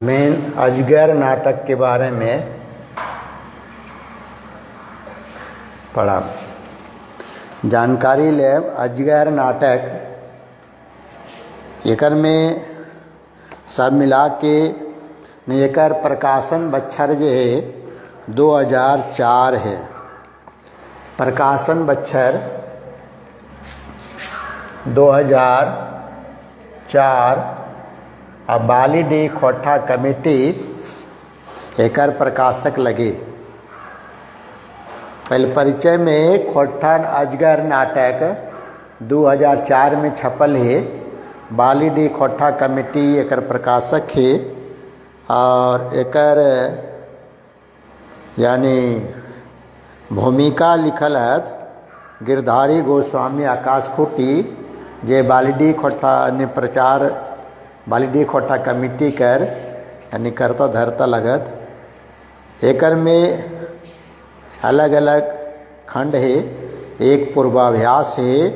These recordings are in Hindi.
मैं अजगर नाटक के बारे में पढ़ा। जानकारी लेब अजगर नाटक एकर में सब मिला के एकर प्रकाशन बच्छर जे है 2004 है। प्रकाशन बच्छर 2004 आ बाली डी खोटा कमेटी एकर प्रकाशक लगे। पहले परिचय में खोटा अजगर नाटक 2004 में छपल है। बाली डी खोटा कमेटी एकर प्रकाशक है और एकर यानी भूमिका लिखल है गिरधारी गोस्वामी आकाशखूटी जे बालीडी खोटा ने प्रचार बालीडी खोटा कमेटी कर यानी करता धरता लगत। एकर में अलग अलग खंड है। एक पूर्वाभ्यास है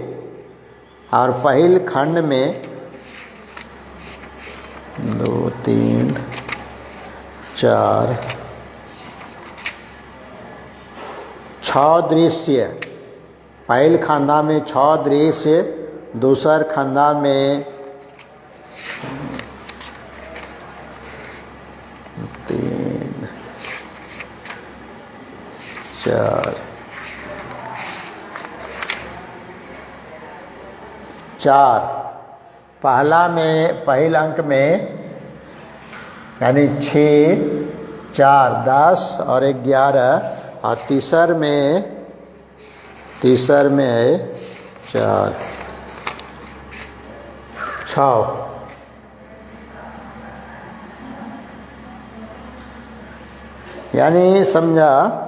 और पहल खंड में 2 3 4 6 दृश्य। पहल खंडा में 6 दृश्य, दूसर खंडा में 3 4 पहला में पहल अंक में यानी 6 4 10 और 11 और तीसर में है 4 6। यानी समझा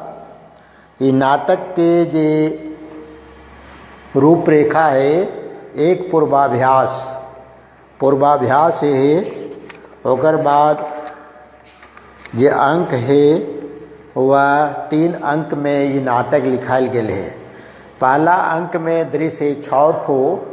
ये नाटक के जे रूपरेखा है। एक पूर्वाभ्यास है। ओकर बाद जे अंक है वह 3 अंक में ये नाटक लिखाल गेल है। पहला अंक में दृश्य है 6 ठो,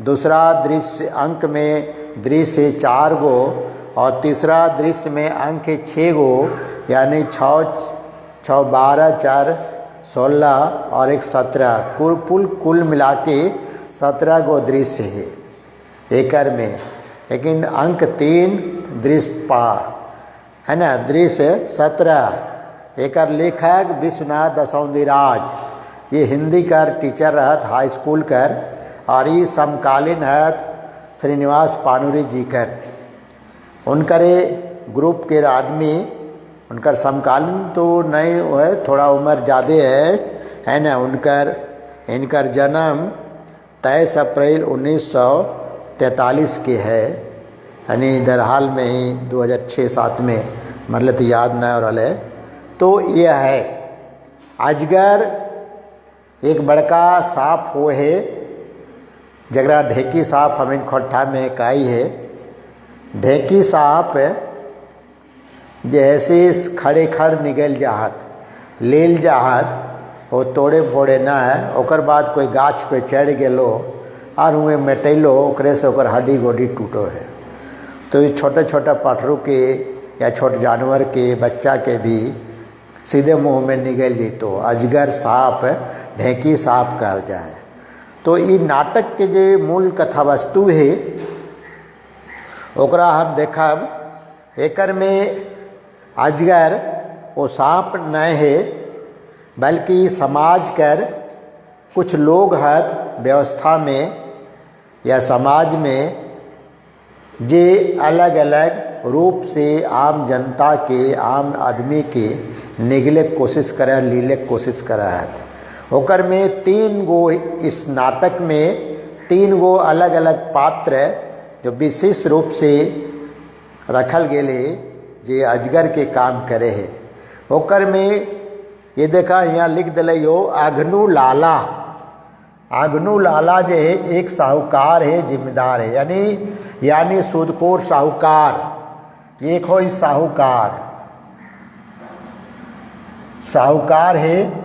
दूसरा दृश्य अंक में दृश्य है 4 गो और तीसरा दृश्य में अंक है 6 गो। यानी 6 12 4 16 और 1 17 कुल मिला के 17 गो दृश्य है एकर में। लेकिन अंक 3 दृश्य पा है ना, दृश्य 17। एकर लेखक विश्वनाथ दसौंधीराज ये हिंदी कर टीचर रहत हाई स्कूल कर और ये समकालीन हत श्रीनिवास पानुरी जी कर। उनकरे ग्रुप के आदमी उनकर समकालीन तो नहीं है, थोड़ा उम्र ज़्यादा है ना। इनकर जन्म 23 अप्रैल 1943 के है। यानी इधर हाल में ही 2006-7 में मतलब तो याद नहीं हो रहा है। तो यह है अजगर एक बड़का सांप हो है जगरा ढेकी सांप हमें खोट्ठा में काई है। ढेकी सांप जैसे खड़े खड़ निकल जाहत लेल जाहत वो तोड़े फोड़े ना है। ओकर बाद कोई गाछ पे चढ़ गेलो और हुए मेटैलो ओकरे से ओकर हड्डी गोडी टूटो है। तो ये छोटे छोटे पठरू के या छोटे जानवर के बच्चा के भी सीधे मुंह में निकल दी तो अजगर सांप ढेकी सांप कहल जाए। तो ये नाटक के जो मूल कथा वस्तु है ओकरा हम देखब। एकर में अजगर वो सांप नहीं है बल्कि समाज कर कुछ लोग हत व्यवस्था में या समाज में जे अलग अलग रूप से आम जनता के आम आदमी के निगले कोशिश करे लीले कोशिश करे हत। ओकर में 3 गो इस नाटक में 3 गो अलग अलग पात्र जो विशेष रूप से रखल गेले जे अजगर के काम करे है। ओकर में ये देखा यहाँ लिख दिले यो अघनु लाला। अघनु लाला जो है एक साहूकार है, जिम्मेदार है यानी सूदखोर साहूकार। एक हो साहूकार है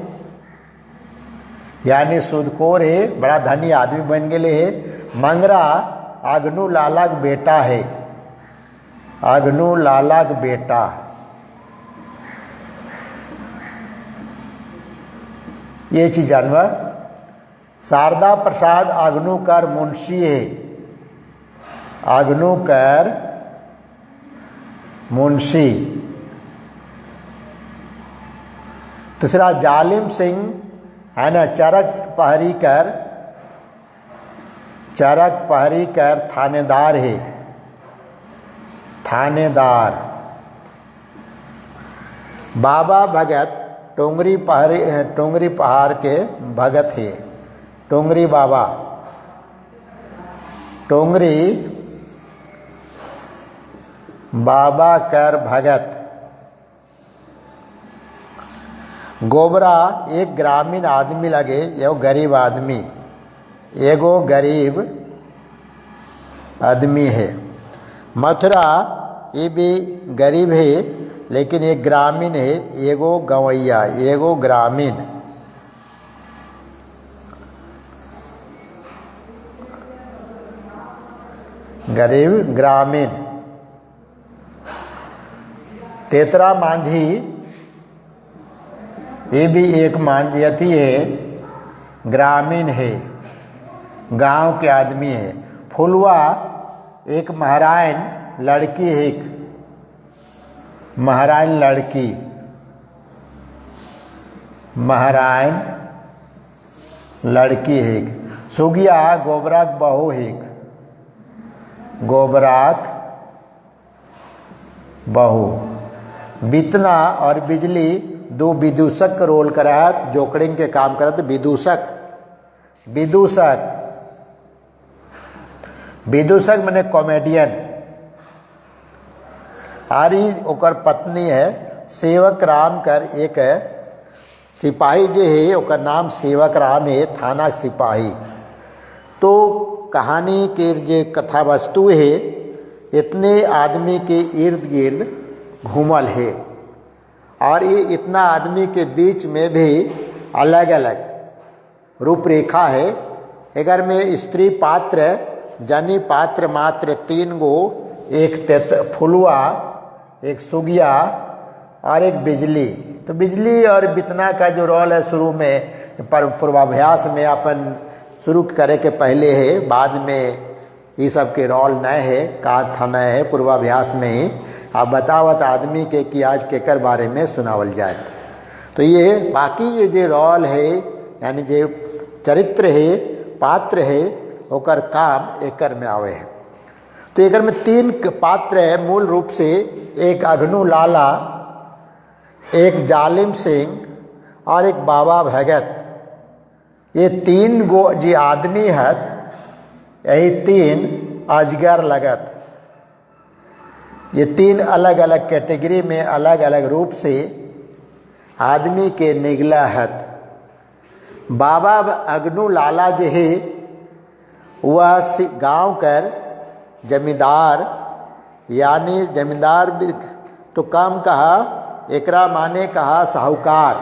यानी सूदखोर है, बड़ा धनी आदमी बन गए है। मंगरा अगनू लाला का बेटा है। अग्नू लालाक बेटा। ये चीज जानवर। शारदा प्रसाद अग्नूकर मुंशी है। अग्नूकर मुंशी। दूसरा जालिम सिंह है ना, चरक पहरीकर, चरक पहरीकर थानेदार है, थानेदार। बाबा भगत टोंगरी पहाड़ के भगत है, टोंगरी बाबा, टोंगरी बाबा कर भगत। गोबरा एक ग्रामीण आदमी लगे, एगो गरीब आदमी, एगो गरीब आदमी है। मथुरा ये भी गरीब है लेकिन एक ग्रामीण है, एगो गवैया, एगो ग्रामीण। गरीब ग्रामीण। तेतरा मांझी ये भी एक मांझियती है, ग्रामीण है, गांव के आदमी है। फुलवा एक महारायण लड़की है, एक महारायण लड़की, महारायण लड़की है। सुगिया गोबराक बहू है, गोबराक बहू। बीतना और बिजली दो विदूषक का रोल करा, जोकड़िंग के काम करा, तो विदूषक, विदूषक, विदूषक माने कॉमेडियन। आरी ओकर पत्नी है सेवक राम कर, एक सिपाही जो है ओकर नाम सेवक राम है, थाना सिपाही। तो कहानी के जो कथा वस्तु है, इतने आदमी के इर्द गिर्द घूमल है और ये इतना आदमी के बीच में भी अलग अलग रूपरेखा है। अगर में स्त्री पात्र, जनी पात्र मात्र 3 गो, एक फुलवा, एक सुगिया और एक बिजली। तो बिजली और बितना का जो रोल है शुरू में पूर्वाभ्यास में अपन शुरू करे के पहले है, बाद में ये सब के रोल नए है, का था नए है पूर्वाभ्यास में ही। आप बतावत आदमी के कि आज केकर बारे में सुनावल जाए। तो ये बाकी ये जो रोल है यानी जो चरित्र है, पात्र है, ओकर काम एकर में आवे है। तो एकर में 3 पात्र है मूल रूप से, एक अग्नू लाला, एक जालिम सिंह और एक बाबा भगत। ये 3 गो जी आदमी है, यही 3 अजगर लगत। ये 3 अलग अलग कैटेगरी में अलग अलग रूप से आदमी के निगला है। बाबा अग्नू लाला जो है वह गांव कर जमींदार, यानी जमींदार भी तो कम कहा, एकरा माने कहा साहूकार।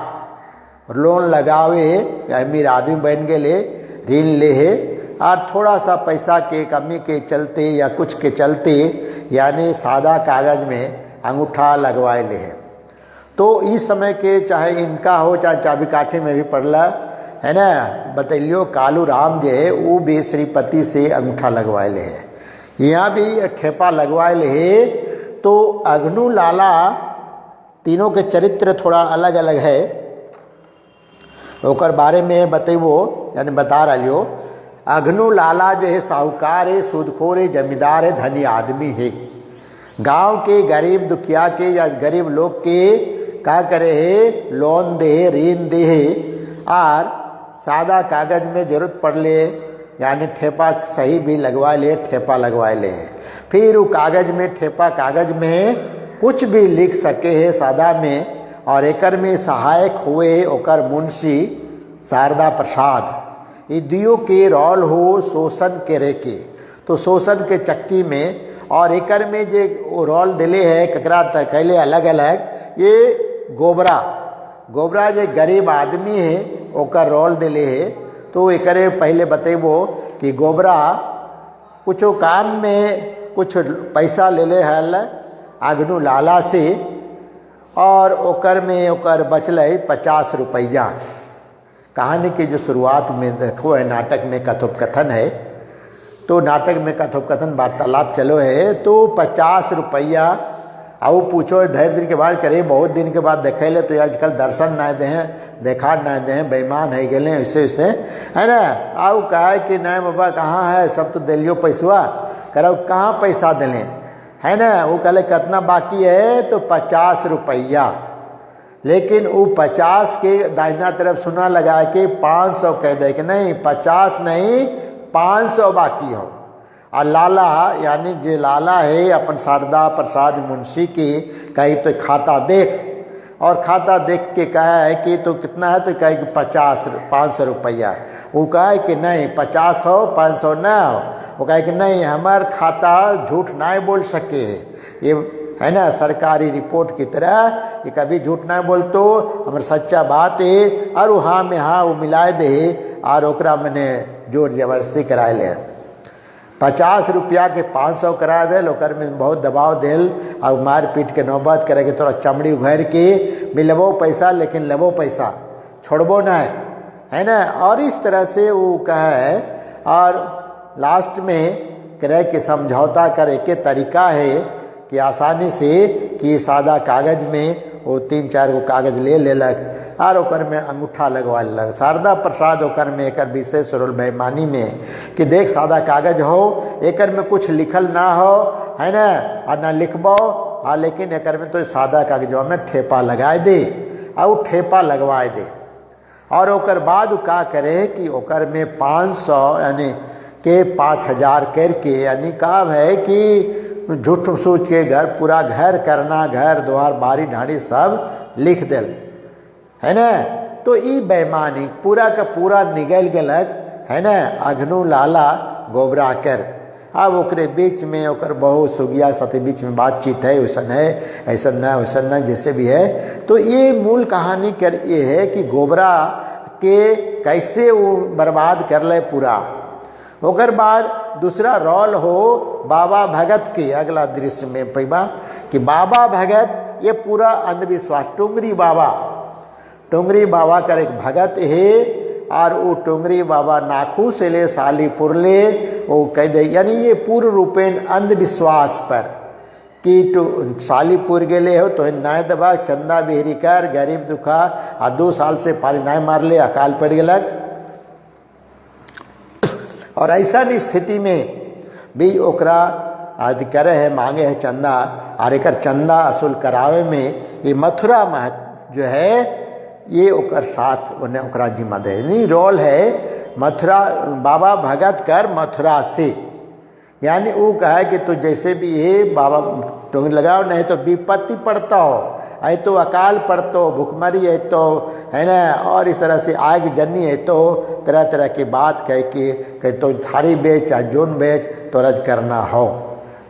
लोन लगावे अमीर आदमी बन गए, ऋण ले है और थोड़ा सा पैसा के कमी के चलते या कुछ के चलते यानी सादा कागज में अंगूठा लगवाए ले है। तो इस समय के चाहे इनका हो चाहे चाबी काठे में भी पड़ला है ना, बतैलियो कालू राम जो है वो भी श्रीपति से अंगूठा लगवाए ले है, यहाँ भी ठेपा लगवाए ले है। तो अग्नू लाला तीनों के चरित्र थोड़ा अलग अलग है, ओकर बारे में बतेबो यानी बता रहा। अग्नू लाला जो है साहूकार है, सूदखोर है, जमींदार है, धनी आदमी है। गांव के गरीब दुखिया के या गरीब लोग के का करे है, लोन दे, ऋण दे है और सादा कागज में जरूरत पड़ ले यानी ठेपा सही भी लगवा ले, ठेपा लगवा ले। फिर वो कागज में, ठेपा कागज में कुछ भी लिख सके है सादा में, और एकर में सहायक हुए ओकर मुंशी शारदा प्रसाद। ये दियो के रोल हो शोषण करे के, तो शोषण के चक्की में और एकर में जो रोल दिले है ककरा कैले अलग अलग। ये गोबरा, गोबरा जो गरीब आदमी है ओकर रोल दिले है। तो एकरे पहले बतेबो कि गोबरा कुछ काम में कुछ पैसा ले ले हल अग्नू लाला से और ओकर में ओकर बचल 50 रुपया। कहानी की जो शुरुआत में देखो है नाटक में कथोपकथन है, तो नाटक में कथोपकथन वार्तालाप चलो है, तो 50 रुपया आओ पूछो ढेर दिन के बाद करे, बहुत दिन के बाद देखे ले तो आजकल दर्शन ना दे देखा ना दे बेईमान है गए ऐसे वैसे है ना। आओ कहा कि नहीं बाबा कहाँ है, सब तो दिलियो पैसवा करो, कहाँ पैसा दिले है ना। वो कहले कितना बाकी है, तो 50 रुपया। लेकिन वो 50 के दाहिना तरफ सुना लगा के 500 कह दे कि नहीं 50 नहीं 500 बाकी हो। और लाला यानी जो लाला है अपन शारदा प्रसाद मुंशी की कही तो खाता देख, और खाता देख के कहा है कि तो कितना है, तो कहे कि 500 रुपया। वो कहे कि नहीं 50 हो 500 ना हो। वो कहे कि नहीं हमार खाता झूठ ना बोल सके, ये है ना सरकारी रिपोर्ट की तरह, ये कभी झूठ ना बोल तो हमार सच्चा बात है। और वो हाँ में हाँ वो मिलाए दे और ओकरा मैंने जोर जबरदस्ती कराए ले 50 रुपया के 500 करा दे। ओकर में बहुत दबाव दिल और मार पीट के नौबत करे कि तोरा चमड़ी उघर के मिलबो पैसा, लेकिन लेबो पैसा छोड़बो ना है ना। और इस तरह से वो कहा है, और लास्ट में करे कि समझौता करे के तरीका है कि आसानी से कि सादा कागज में वो 3-4 गो कागज ले लेलक और ओकर में अंगूठा लगवा लेलक। शारदा प्रसाद ओकर में एक विशेष रोल बेईमानी में कि देख सादा कागज हो, एकर में कुछ लिखल ना हो है ना, और ना लिखबो हाँ, लेकिन एकर में तो सादा कागजवा में ठेपा लगाए दे और ठेपा लगवाए दे। और ओकर बाद वो का करे कि ओकर में 500 यानी के 5000 करके, यानी काम है कि झूठ सोच के घर पूरा घर करना, घर द्वार बारी ढाड़ी सब लिख दिल है ना। तो ई बेईमानी पूरा का पूरा निगल गलक है ना अग्नू लाला गोबरा कर। अब ओकरे बीच में ओकर बहुत सुगिया साथे बीच में बातचीत है, वैसन है ऐसा ना वैसन ना जैसे भी है। तो ये मूल कहानी कर ये है कि गोबरा के कैसे वो बर्बाद कर ले पूरा। ओकर बाद दूसरा रोल हो बाबा भगत के अगला दृश्य में पैबा कि बाबा भगत ये पूरा अंधविश्वास टोंगरी बाबा कर एक भगत है, और वो टोंगरी बाबा नाखू से ले सालीपुर ले वो कह दे, यानी ये पूर्ण रूपेण अंधविश्वास पर कि तो सालीपुर गेले हो तो नाय दबा चंदा बेहरी कर गरीब दुखा आ 2 साल से पानी नाय मार ले अकाल पड़ गलक। और ऐसा स्थिति में भी ओकरा आदि करे है मांगे है चंदा, और एक चंदा असूल करावे में ये मथुरा महत जो है ये ओकर साथ उन्हें ओकरा जिम्मा दे नहीं रोल है मथुरा बाबा भगत कर मथुरा से, यानी वो कहा कि तो जैसे भी ये बाबा टोंग लगाओ, नहीं तो विपत्ति पड़ता हो, है तो अकाल पड़ता हो, भुखमरी है तो है ना, और इस तरह से आग जन्नी है तो तरह तरह की बात कह के तो थारी बेच या जोन बेच तो रज करना हो।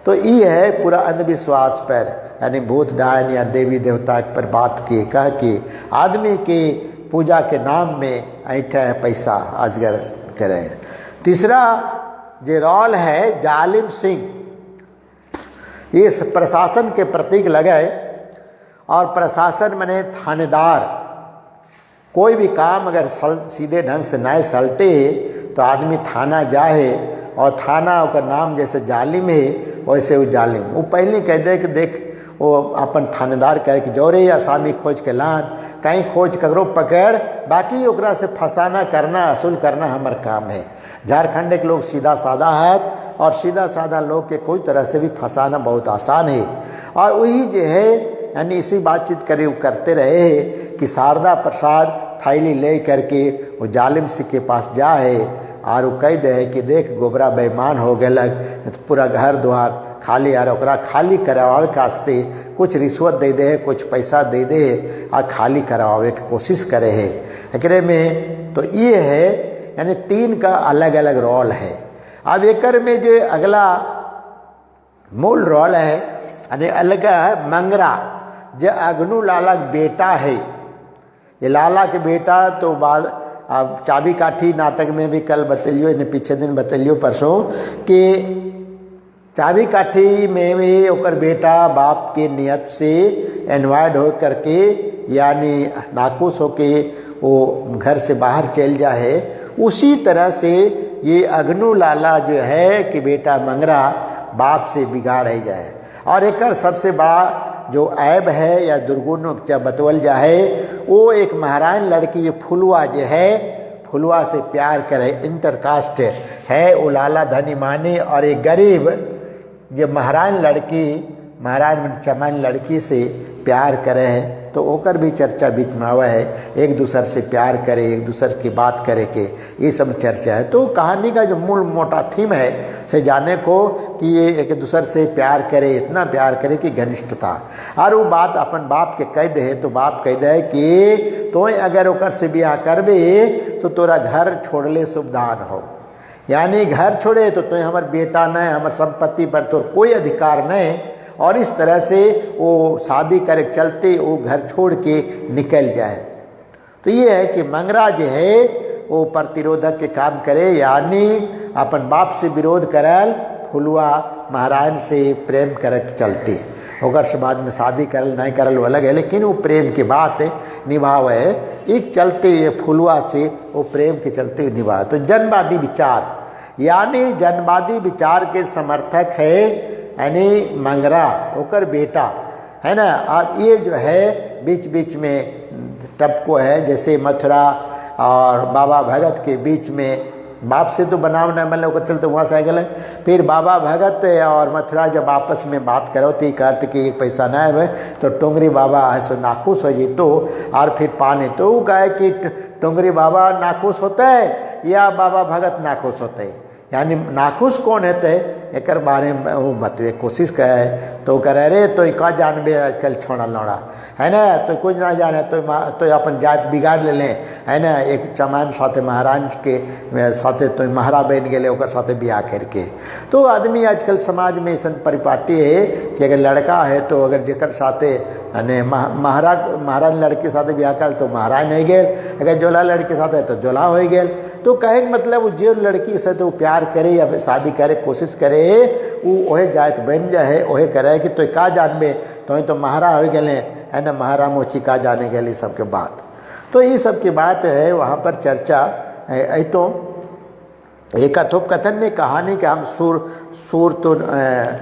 तो ये है पूरा अंधविश्वास पर, यानी भूत डायन या देवी देवता पर बात की कह के आदमी के पूजा के नाम में ऐठा है पैसा अजगर करे। तीसरा जो रोल है जालिम सिंह, ये प्रशासन के प्रतीक लगे, और प्रशासन माने थानेदार। कोई भी काम अगर सीधे ढंग से ना सलटे तो आदमी थाना जाए, और थाना का नाम जैसे जालिम है वैसे वो जालिम वो पहले कह दे कि देख वो अपन थानेदार कहे कि जौरे आसामी खोज के लान कहीं खोज ककरो पकड़, बाकी ओकरा से फंसाना करना असूल करना हमार काम है। झारखंड के लोग सीधा साधा है, और सीधा साधा लोग के कोई तरह से भी फंसाना बहुत आसान है। और वही जो है यानी इसी बातचीत करे करते रहे कि शारदा प्रसाद थैली ले करके वो जालिम सिंह के पास जाए और वो कह दे कि देख गोबरा बेईमान हो गलक, तो पूरा घर द्वार खाली और ओकरा खाली करवावे के वास्ते कुछ रिश्वत दे दे, कुछ पैसा दे दे और खाली करवावे की कोशिश करे है। एकरे में तो ये है यानी 3 का अलग अलग रोल है। अब एकर में जो अगला मूल रोल है यानी अलग है मंगरा, जो अग्नू लाला का बेटा है। ये लाला के बेटा तो बाद अब चाबी काठी नाटक में भी कल बतलियो, इन्हें पीछे दिन बतलियो परसों कि चाबी काठी में भी ओकर बेटा बाप के नियत से इन्वाइड हो करके यानी नाखुश होके वो घर से बाहर चल जाए, उसी तरह से ये अग्नू लाला जो है कि बेटा मंगरा बाप से बिगाड़ ही जाए। और एक सबसे बड़ा जो ऐब है या दुर्गुण जब बतवल जाए, वो एक महारानी लड़की ये फुलवा जो है, फुलवा से प्यार करे, इंटरकास्ट है, वो लाला धनी माने, और एक गरीब ये महारानी लड़की, महारानी चमन लड़की से प्यार करे है, तो ओकर भी चर्चा बीच में आवा है, एक दूसरे से प्यार करे, एक दूसरे की बात करे के, ये सब चर्चा है। तो कहानी का जो मूल मोटा थीम है से जाने को कि ये एक दूसरे से प्यार करे, इतना प्यार करे कि घनिष्ठता, और वो बात अपन बाप के कह दे, तो बाप कह दे कि तो अगर ओकर से ब्याह करबे तो तोरा घर छोड़ले सुविधान हो, यानी घर छोड़े तो तुम हमार बेटा नहीं, हमार संपत्ति पर तो कोई अधिकार नहीं, और इस तरह से वो शादी करे चलते वो घर छोड़ के निकल जाए। तो ये है कि मंगरा जो है वो प्रतिरोधक के काम करे, यानी अपन बाप से विरोध करल, फुलवा महारानी से प्रेम करे चलते, ओकर से बाद में शादी करल नहीं करल वो अलग है, लेकिन वो प्रेम की बात निभावे, एक चलते ये फुलवा से वो प्रेम के चलते निभावे। तो जनवादी विचार, यानी जनवादी विचार के समर्थक है यानी मंगरा, ओकर बेटा है ना। अब ये जो है बीच बीच में टपको है, जैसे मथुरा और बाबा भगत के बीच में, बाप से तो बनाव न मतलब ओकर चलते वहाँ से आ गए, फिर बाबा भगत और मथुरा जब आपस में बात करो तो कहते कि पैसा न है तो टोंगरी बाबा ऐसे नाखुश हो जीतो, और फिर पाने तो वो कहे कि टोंगरी बाबा नाखुश होता है या बाबा भगत नाखुश होते हैं, यानी नाखुश कौन है एक बारे में वो बतवे कोशिश करे, तो करे रे तो का जानबे आजकल छोड़ा लौड़ा है ना, तो कुछ ना जाने तो अपन जात बिगाड़ ले लें है ना। एक चमान साथे महाराज के साथे तो महारा बन गए, ओकर साथे ब्याह करके, तो आदमी आजकल समाज में ऐसा परिपाटी है कि अगर लड़का है तो अगर जेकर साथे यानी महारानी लड़के साथे ब्याह कर तो महाराज नहीं गए, अगर जोला लड़के साथ है तो जोला हो गए। तो कहे मतलब जो लड़की से तो प्यार करे या शादी करे कोशिश करे, वो ओहे जात बन जाए, ओहे करे कि तो का जानबे, तो महारा हो गए है ना, महारा मोची का जाने गए सबके बात। तो ये सब की बात है वहाँ पर चर्चा है। तो एक कथन में कहानी के हम सुर तो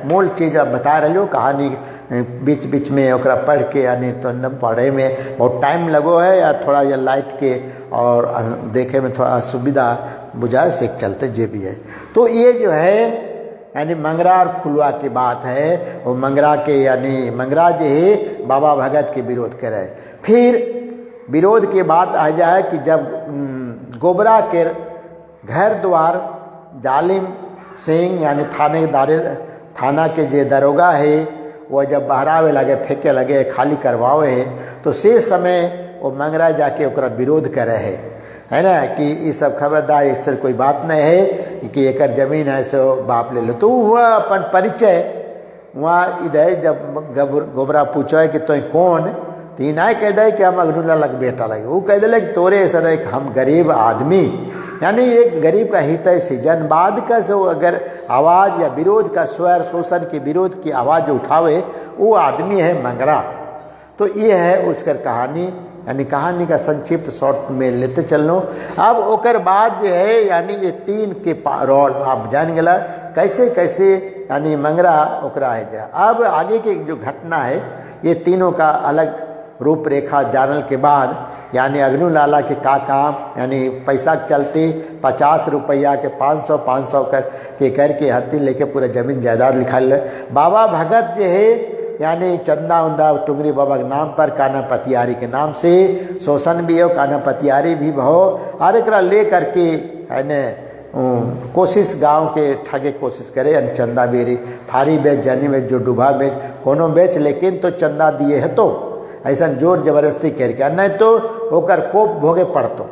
मूल चीज़ अब बता रहे हो, कहानी बीच बीच में ओकरा पढ़ के यानी तो एकदम पढ़े में बहुत टाइम लगो है, या थोड़ा ये लाइट के और देखे में थोड़ा सुविधा बुझाए से चलते जो भी है। तो ये जो है यानी मंगरा और फुलवा की बात है, वो मंगरा के यानी मंगरा जो है बाबा भगत के विरोध करे। फिर विरोध के बात आ जाए कि जब गोबरा के घर द्वार जालिम सिंह यानी थाना के जे दरोगा है वो जब बहरावे लगे, फेंके लगे, खाली करवावे है, तो से समय वो मंगरा जाके ओकरा विरोध करे है ना कि ये सब खबरदार, इससे कोई बात नहीं है कि एक जमीन है सो बाप ले लो। तो वह अपन परिचय वहाँ इधर जब गोबरा पूछो है कि तो कौन, तो ये ना कह दे कि हम अग्नू लाला के बेटा लगे, वो कह दिले कि तोरे सर एक हम गरीब आदमी, यानी एक गरीब का हित से जनवाद का जो अगर आवाज़ या विरोध का स्वर शोषण के विरोध की आवाज़ उठावे वो आदमी है मंगरा। तो ये है उसकर कहानी, यानी कहानी का संक्षिप्त शॉर्ट में लेते चलनो। अब ओकर बाद जो है यानी ये तीन के रोल आप जान गला कैसे कैसे यानी मंगरा ओकरा है जा। अब आगे के जो घटना है ये तीनों का अलग रूपरेखा जानल के बाद यानी अग्नू लाला के का काम, यानी पैसा के चलते 50 रुपया के 500 के करके हत्ती लेके पूरा जमीन जायदाद लिखा। बाबा भगत जो है यानी चंदा उंदा टुंगरी बाबा के नाम पर काना पतियारी के नाम से शोषण भी हो, काना पतियारी भी हो, और एक ले करके है न कोशिश गांव के ठगे कोशिश करे, यानी चंदा बेरी थारी बेच जानी बेच जो डूबा बेच कोनो बेच, लेकिन तो चंदा दिए है तो ऐसा जोर जबरदस्ती करके, नहीं तो होकर कोप भोगे पड़तो।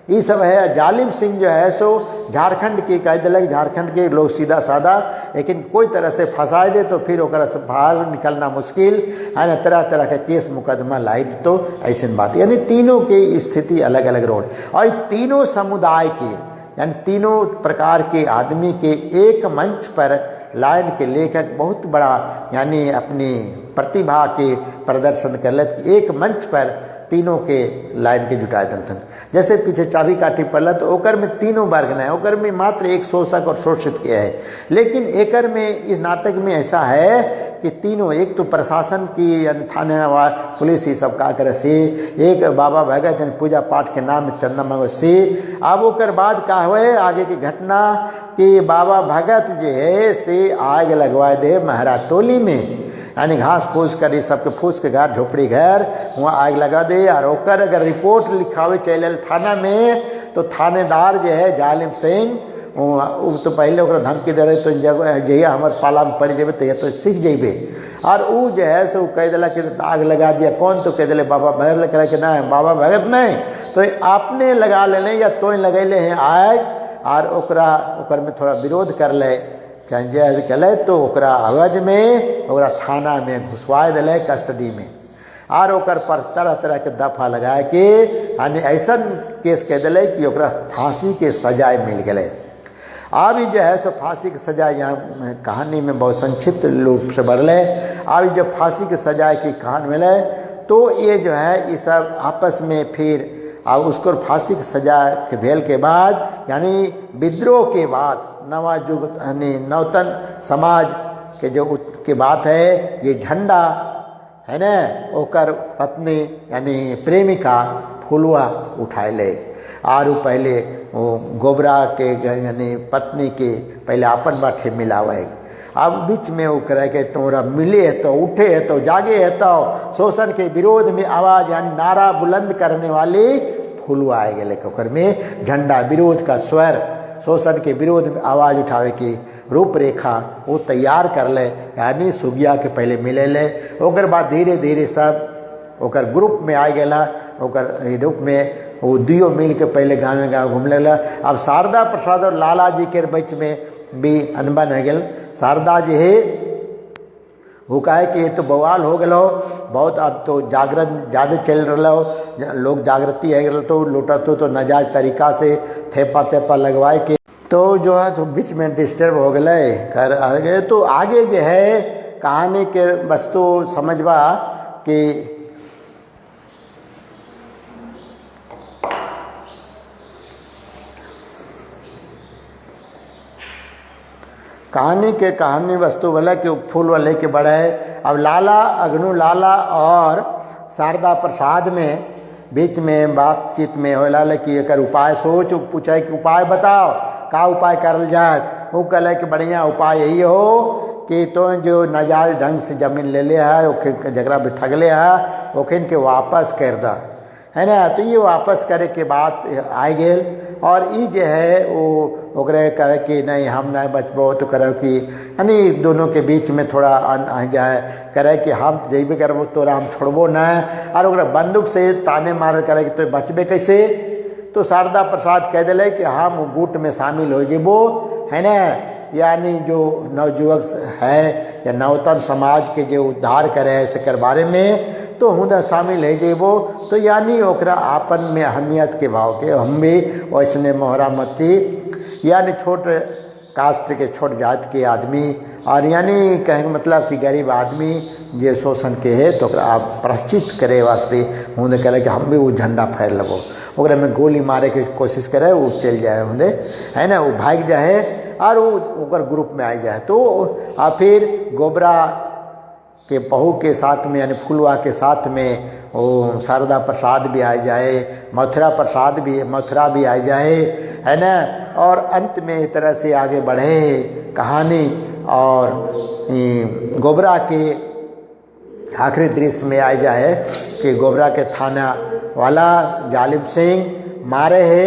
ये सब है। जालिम सिंह जो है सो झारखंड के कह दिलक, झारखंड के लोग सीधा साधा, लेकिन कोई तरह से फंसा दे तो फिर ओकरा से बाहर निकलना मुश्किल है ना, तरह तरह के केस मुकदमा लाई तो ऐसी बात। यानी तीनों की स्थिति अलग अलग रोल, और तीनों समुदाय के यानी तीनों प्रकार के आदमी के एक मंच पर लाइन के लेखक बहुत बड़ा यानी अपनी प्रतिभा के प्रदर्शन कर ले, एक मंच पर तीनों के लाइन के जुटाए दलतन। जैसे पीछे चाबी काठी पड़ल तो ओकर में तीनों वर्ग न है, ओकर में मात्र एक शोषक और शोषित किया है। लेकिन एकर में इस नाटक में ऐसा है कि तीनों, एक तो प्रशासन की यानी थाने पुलिस ही सब का करे से, एक बाबा भगत यानी पूजा पाठ के नाम में चंदा मंगो से। अब ओकर बाद का हुए आगे की घटना कि बाबा भगत जो है से आग लगवा दे महरा टोली में, यानी घास फूस कर सबके फूस के घर झोपड़ी घर वहाँ आग लगा दे। और ओकर अगर रिपोर्ट लिखावे चल थाना में तो थानेदार जो है जालिम सिंह तो पहले ओकरा धमकी दे रहे तो जहिया हमारे पाला में पड़ जेबे तहिया तो सीख जेबे। और वो जो है से कह दिला कि आग लगा दिया कौन, तो कह दिले बाबा भगत कह कि नहीं बाबा भगत नहीं तो आपने लगा ले या तो लगैले हैं आग। और ओकर में थोड़ा विरोध कर ले कले तो ओकरा अवज में ओकरा थाना में घुसवा दिले कस्टडी में। और ओकर पर तरह तरह के दफा लगा के यानी ऐसा केस कह दिले कि ओकरा फांसी के सजाए मिल गए। अभी जो है सो फांसी की सजा यहाँ कहानी में बहुत संक्षिप्त रूप से बढ़ले। अभी जब फांसी की सजा की कहानी मिले तो ये जो है ये सब आपस में फिर अब उसको फांसी की सजा के भेल के बाद यानी विद्रोह के बाद नवा युग यानी नौतन समाज के जो के बात है, ये झंडा है ना ओकर पत्नी यानी प्रेमिका फुलवा उठाए ले। और वो पहले वो गोबरा के यानी पत्नी के पहले अपन बाठे मिलावे। अब बीच में वो करे के तोरा मिले है तो उठे है तो जागे है तो शोषण के विरोध में आवाज यानी नारा बुलंद करने वाली फुलवा आए गए। ओकर में झंडा विरोध का स्वर, शोषण के विरोध में आवाज उठावे की रूपरेखा वो तैयार कर ले यानी सुगिया के पहले मिले ले। ओकर बाद धीरे धीरे सब ओकर ग्रुप में आ गया। ओकर रूप में वो दियो मिल के पहले गाँव गाँव घूम लेला। अब शारदा प्रसाद और लाला जी के बीच में भी अनबन हो गया। शारदा जी है वो कहे कि ये तो बवाल हो गया बहुत, अब तो जागरण ज़्यादा चल रहा हो, लोग जागृति है तो लुटतो तो नाजायज तरीका से थेपा थेपा लगवाए के तो जो है तो बीच में डिस्टर्ब हो गए कर आ गए। तो आगे जो है कहानी के वस्तु समझबा कि कहानी वस्तु वाला कि फूल वाले के बढ़े। अब लाला अग्नु लाला और शारदा प्रसाद में बीच में बातचीत में होला कि एक उपाय सोच पूछे कि उपाय बताओ का उपाय करल जाए। वो कहले कि बढ़िया उपाय यही हो कि तो जो नाजायज ढंग से जमीन ले ले है जगरा भी ठगले है ओखिन के वापस कर दा है ना। तो ये वापस करे के बात आए गेल। और ये जो है वो ओकरे करे कि नहीं हम नहीं बचबो तो करे कि यानी दोनों के बीच में थोड़ा आ जाए करे कि हम जेबे करबो तोरा हम छोड़बो न। और ओकरा बंदूक से ताने मार करे कि तो बचबे कैसे। तो शारदा प्रसाद कह दिले कि हम गुट में शामिल हो जेबो है ना, यानी जो नवयुवक है या नवतन समाज के जो उद्धार करे है बारे में तो हुदा शामिल है जेबो। तो यानी ओकरा आपन में अहमियत के भाव के हम भी वैसने मोहरा मती यानी छोट कास्ट के छोट जात के आदमी और यानी कहें मतलब कि गरीब आदमी जे शोषण के है तो आप प्रायश्चित करे वास्ते हुदे करे कि हम भी वो झंडा फैर लगो ओकरा में गोली मारे के कोशिश करे वो चल जाए हुदे है ना, वो भाग जाए और वो ओकर ग्रुप में आ जाए। तो आ फिर गोबरा के बहू के साथ में यानी फुलवा के साथ में वो शारदा प्रसाद भी आ जाए, मथुरा भी आ जाए है ना। और अंत में इस तरह से आगे बढ़े कहानी और गोबरा के आखिरी दृश्य में आ जाए कि गोबरा के थाना वाला जालिम सिंह मारे है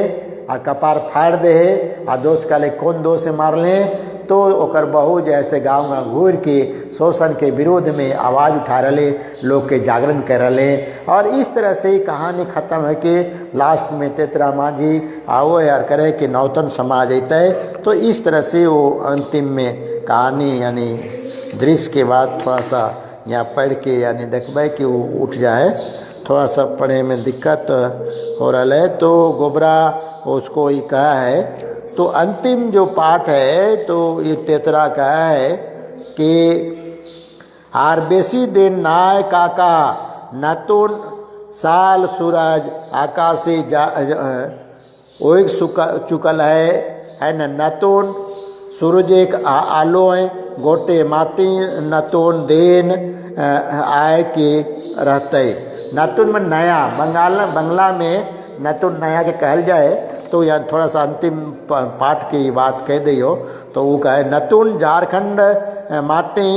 और कपार फाड़ दे है और दोस्त का ले कौन दोस्त से मार ले तो ओकर बहू जैसे गाँव में घूर के शोषण के विरोध में आवाज़ उठा रहे लोग के जागरण कर रहे। और इस तरह से कहानी ख़त्म है कि लास्ट में तेतरा मांझी आओ यार करे कि नौतन समाज अतः है। तो इस तरह से वो अंतिम में कहानी यानी दृश्य के बाद थोड़ा सा यहाँ पढ़ के यानी देखबे कि वो उठ जाए, थोड़ा सा पढ़े में दिक्कत हो रहा है। तो गोबरा उसको ही कहा है तो अंतिम जो पाठ है तो ये तेतरा का है कि आर बेसी दिन नाय काका नतुन साल सूरज आकाशे ओग चुकल है न नतुन सूरज एक आलोय गोटे माटी नतुन देन आय के रहते। नतुन में नया बंगला में नतुन नया के कहल जाए तो यहाँ थोड़ा सा अंतिम पाठ की बात कह दियो तो वो कहे नतुन झारखंड माटी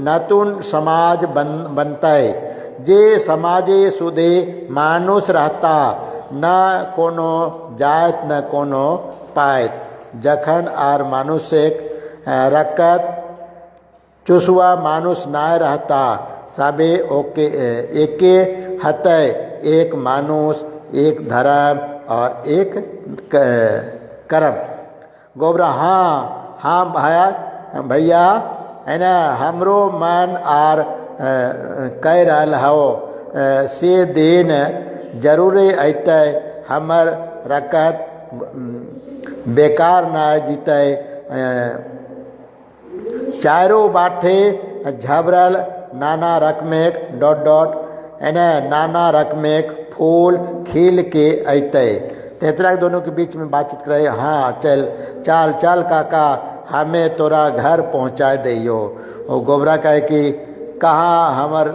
नतुन समाज बनते जे समाजे सुधे मानुष रहता न कोनो जात न कोनो पायत जखन आर मनुष्य रकत चुसवा मानुष नाय रहता सबे ओके एके हतय एक मानुष एक धर्म और एक कर्म। गोबरा हाँ भैया है ना हमरो मन आर कह रहा हो से दिन जरूरे अतै हमर रकत बेकार न जीते चारों बाटे झबरल नाना रकमेक नाना रकमेक फूल खिल के अतै। तेतरा के दोनों के बीच में बातचीत करे। हाँ चल काका हमें तोरा घर पहुँचा दियो। वो गोबरा कहे कि कहाँ हमर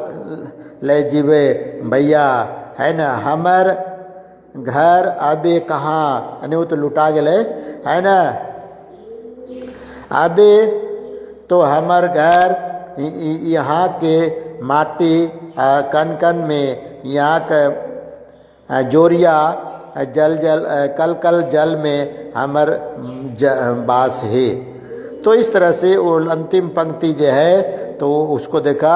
ले जीवे भैया है ना हमर घर अबे कहाँ यानी वो तो लुटा गए है ना अबे तो हमर घर यहाँ के माटी कन कन में यहाँ के जोरिया कल जल में हमर बास है। तो इस तरह से वो अंतिम पंक्ति जो है तो उसको देखा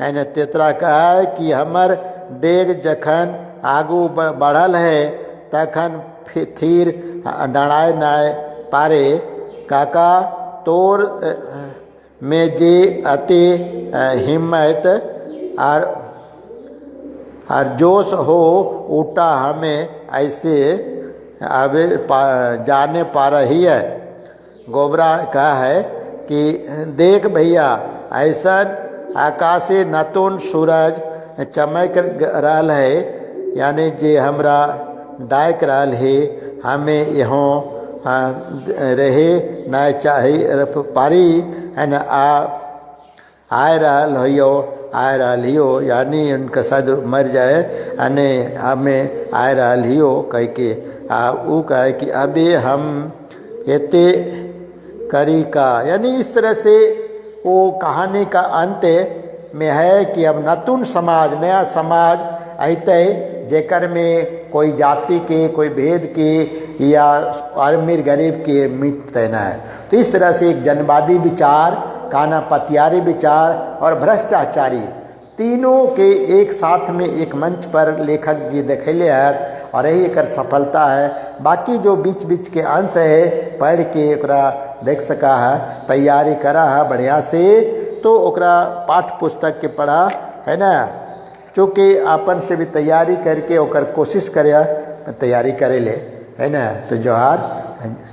है न तेतरा कहा है कि हमर डेग जखन आगू बढ़ल है तखन थीर डराए नाय पारे काका तोर में जे अति हिम्मत और जोश हो उठा हमें ऐसे आवे जाने पा रही है। गोबरा कहा है कि देख भैया ऐसा आकाशे नतुन सूरज चमक रहल है यानी जे हमरा डाक रहल है हमें यहाँ रहे न चाहे पारी है न आए रहल हियो यानी उनका शायद मर जाए अने हमें आए रहल हियो कह के वो कहे कि अभी हम एते करी का यानी इस तरह से वो कहानी का अंत में है कि अब नतुन समाज नया समाज अतै जेकर में कोई जाति के कोई भेद के या अमीर गरीब के मिटते न है। तो इस तरह से एक जनवादी विचार काना पतियारी विचार और भ्रष्टाचारी तीनों के एक साथ में एक मंच पर लेखक जी देखले है और यही एक सफलता है। बाकी जो बीच बीच के अंश है पढ़ के ओकरा देख सका है तैयारी करा है बढ़िया से तो ओकरा पाठ पुस्तक के पढ़ा है ना चूँकि अपन से भी तैयारी करके ओकर कोशिश करे तैयारी करे ले है ना। तो जोहार।